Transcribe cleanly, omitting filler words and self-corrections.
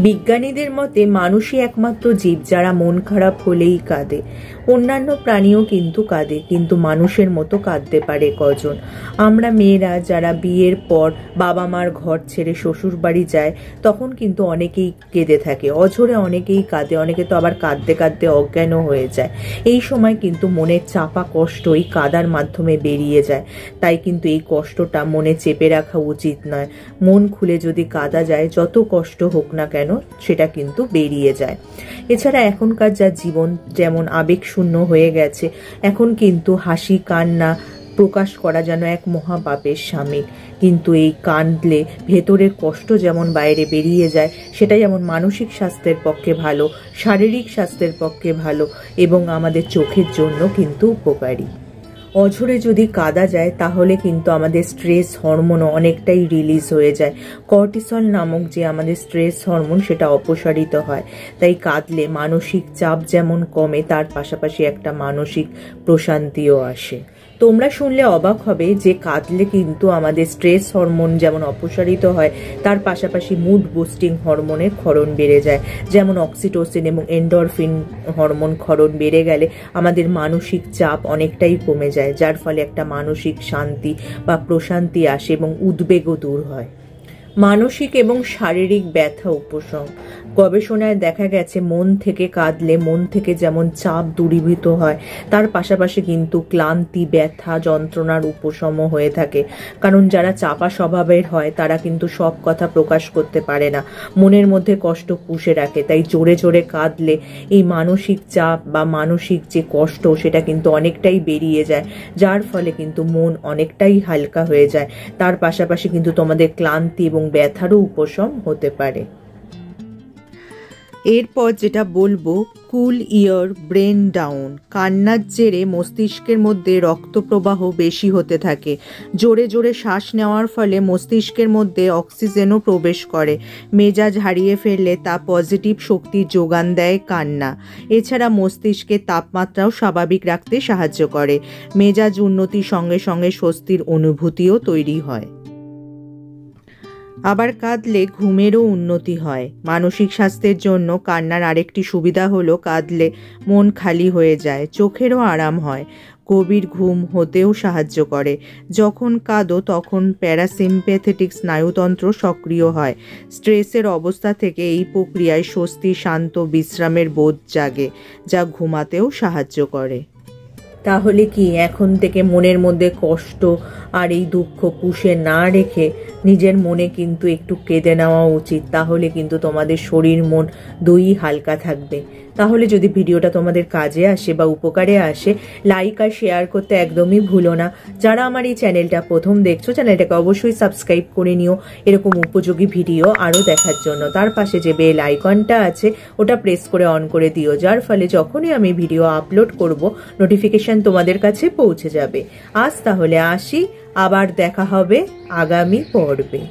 বিজ্ঞানীদের মতে মানুষই একমাত্র জীব যারা মন খারাপ হলেই কাঁদে। অন্যান্য প্রাণীও কিন্তু কাঁদে, কিন্তু মানুষের মতো কাঁদতে পারে কজন? আমরা মেয়েরা যারা বিয়ের পর বাবা মার ঘর ছেড়ে শ্বশুর বাড়ি যায়, তখন কিন্তু অনেকেই কেঁদে থাকে, অঝরে অনেকেই কাঁদে, অনেকে তো আবার কাঁদতে কাঁদতে অজ্ঞানও হয়ে যায়। এই সময় কিন্তু মনের চাপা কষ্ট এই কাদার মাধ্যমে বেরিয়ে যায়। তাই কিন্তু এই কষ্টটা মনে চেপে রাখা উচিত নয়। মন খুলে যদি কাঁদা যায়, যত কষ্ট হোক না কেন সেটা কিন্তু বেরিয়ে যায়। এছাড়া এখনকার যা জীবন যেমন আবেগশূন্য হয়ে গেছে, এখন কিন্তু হাসি কান্না প্রকাশ করা যেন এক মহাপাপের শামিল। কিন্তু এই কাঁদলে ভেতরের কষ্ট যেমন বাইরে বেরিয়ে যায়, সেটা যেমন মানসিক স্বাস্থ্যের পক্ষে ভালো, শারীরিক স্বাস্থ্যের পক্ষে ভালো এবং আমাদের চোখের জন্য কিন্তু উপকারী। অঝরে যদি কাঁদা যায় তাহলে কিন্তু আমাদের স্ট্রেস হরমোনও অনেকটাই রিলিজ হয়ে যায়। কর্টিসল নামক যে আমাদের স্ট্রেস হরমোন, সেটা অপসারিত হয়। তাই কাঁদলে মানসিক চাপ যেমন কমে, তার পাশাপাশি একটা মানসিক প্রশান্তিও আসে। তোমরা শুনলে অবাক হবে যে কাঁদলে কিন্তু আমাদের স্ট্রেস হরমোন যেমন অপসারিত হয়, তার পাশাপাশি মুড বুস্টিং হরমোনের ক্ষরণ বেড়ে যায়। যেমন অক্সিটোসিন এবং এন্ডরফিন হরমোন ক্ষরণ বেড়ে গেলে আমাদের মানসিক চাপ অনেকটাই কমে যায়, যার ফলে একটা মানসিক শান্তি বা প্রশান্তি আসে এবং উদ্বেগও দূর হয়। মানসিক এবং শারীরিক ব্যথা উপশম। গবেষণায় দেখা গেছে মন থেকে কাঁদলে মন থেকে যেমন চাপ দূরীভূত হয়, তার পাশাপাশি কিন্তু ক্লান্তি, ব্যথা, যন্ত্রণার উপশম হয়ে থাকে। কারণ যারা চাপা স্বভাবের হয় তারা কিন্তু সব কথা প্রকাশ করতে পারে না, মনের মধ্যে কষ্ট পুষে রাখে। তাই জোরে জোরে কাঁদলে এই মানসিক চাপ বা মানসিক যে কষ্ট সেটা কিন্তু অনেকটাই বেরিয়ে যায়, যার ফলে কিন্তু মন অনেকটাই হালকা হয়ে যায়। তার পাশাপাশি কিন্তু তোমাদের ক্লান্তি এবং ব্যথারও উপশম হতে পারে। এরপর যেটা বলবো, কুল ইয়ার ব্রেন ডাউন। কান্নার জেরে মস্তিষ্কের মধ্যে রক্ত প্রবাহ বেশি হতে থাকে। জোরে জোরে শ্বাস নেওয়ার ফলে মস্তিষ্কের মধ্যে অক্সিজেনও প্রবেশ করে। মেজাজ হারিয়ে ফেললে তা পজিটিভ শক্তির যোগান দেয় কান্না। এছাড়া মস্তিষ্কের তাপমাত্রাও স্বাভাবিক রাখতে সাহায্য করে। মেজাজ উন্নতির সঙ্গে সঙ্গে স্বস্তির অনুভূতিও তৈরি হয়। আবার কাঁদলে ঘুমেরও উন্নতি হয়। মানসিক স্বাস্থ্যের জন্য কান্নার আরেকটি সুবিধা হলো কাঁদলে মন খালি হয়ে যায়, চোখেরও আরাম হয়, গভীর ঘুম হতেও সাহায্য করে। যখন কাঁদো তখন প্যারাসিম্প্যাথেটিক স্নায়ুতন্ত্র সক্রিয় হয়। স্ট্রেসের অবস্থা থেকে এই প্রক্রিয়ায় স্বস্তি, শান্ত বিশ্রামের বোধ জাগে, যা ঘুমাতেও সাহায্য করে। তাহলে কি এখন থেকে মনের মধ্যে কষ্ট আর এই দুঃখ পুষে না রেখে নিজের মনে কিন্তু একটু কেঁদে নেওয়া উচিত। তাহলে কিন্তু তোমাদের শরীর মন দুই হালকা থাকবে। তাহলে যদি ভিডিওটা তোমাদের কাজে আসে বা উপকারে আসে, লাইক আর শেয়ার করতে একদমই ভুলো না। যারা আমার এই চ্যানেলটা প্রথম দেখছো, চ্যানেলটাকে অবশ্যই সাবস্ক্রাইব করে নিও এরকম উপযোগী ভিডিও আরও দেখার জন্য। তার পাশে যে বেল আইকনটা আছে ওটা প্রেস করে অন করে দিও, যার ফলে যখনই আমি ভিডিও আপলোড করব নোটিফিকেশন তোমাদের কাছে পৌঁছে যাবে। আজ তাহলে আসি, আবার দেখা হবে আগামী পর্বে।